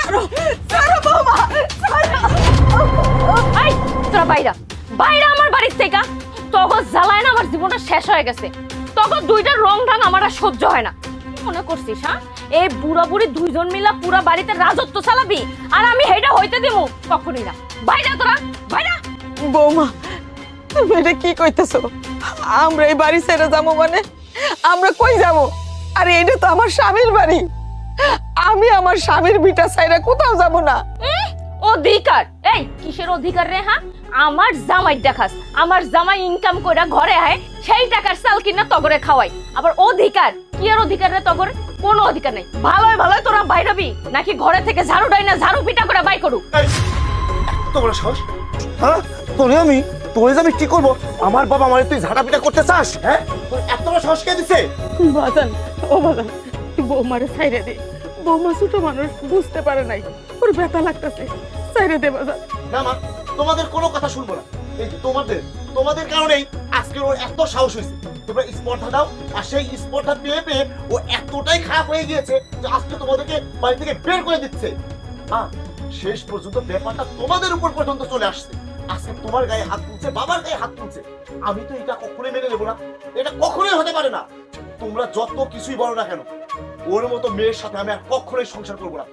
ছাড়ো ছাড়ো বৌমা ছাড়ো। এই তোরা বাইরা বাইরা আমার বাড়ির থেকে। তখন জ্বালায় না আমার জীবনটা শেষ হয়ে গেছে। তখন দুইটা রং ঢং আমার আর সহ্য হয় না। কি মনে করছিস হ্যাঁ এই বুড়া বুড়ি দুইজন মিলা পুরা বাড়িতে রাজত্ব চালাবি আর আমি হেটা হইতে দিমু? কখনই না। বাইরা তোরা বাইরা। বৌমা তুমি এটা কি কইতেছো? আমরা এই বাড়ি ছেড়ে যাবো মানে আমরা কই যাবো? আরে এটা তো আমার স্বামীর বাড়ি, আমি আমার স্বামীর বিটা ছাইরা কোথাও যাব না। অধিকার? এই কিসের অধিকার রে? হ্যাঁ আমার জামাই দেখাস, আমার জামাই ইনকাম কইরা ঘরে আয় সেই টাকার চাল কিনা তগরে খাওয়াই, আবার অধিকার? কি আর অধিকার রে তগরে? কোনো অধিকার নাই। ভালোই ভালোই তোরা বাইরবি নাকি ঘরে থেকে ঝাড়ু ডাই না ঝাড়ু পিটা করে বাই করু? তোমরা সাহস? হ্যাঁ তোরে আমি কি করবো? আমার বাবা আমার তুই ঝাড়া পিটা করতে চাস? হ্যাঁ তোর এত বড় সাহস কে দিছে? বাজান ও বাজান বৌমারে ছাইরে দে, বৌমা ছোট মানুষ বুঝতে পারে নাই, ওর ব্যথা লাগতেছে, ছাইরে দে বাজান। না মা, তোমাদের কোনো কথা শুনবো না। এই তোমাদের কারণেই আজকে ওর এত সাহস হয়েছে। তোমরা স্পর্ধা দাও আর সেই স্পর্ধা পেয়ে পেয়ে ও এতটাই খারাপ হয়ে গিয়েছে যে আজকে তোমাদেরকে বাড়ি থেকে বের করে দিচ্ছে। শেষ পর্যন্ত ব্যাপারটা তোমাদের উপর পর্যন্ত চলে আসছে। আজকে তোমার গায়ে হাত তুলছে, বাবার গায়ে হাত তুলছে। আমি তো এটা কখনোই মেনে নেবো না, এটা কখনোই হতে পারে না। তোমরা যত কিছুই বলো না কেন, ওর মতো মেয়ের সাথে আমি আর কখনোই সংসার করবো না।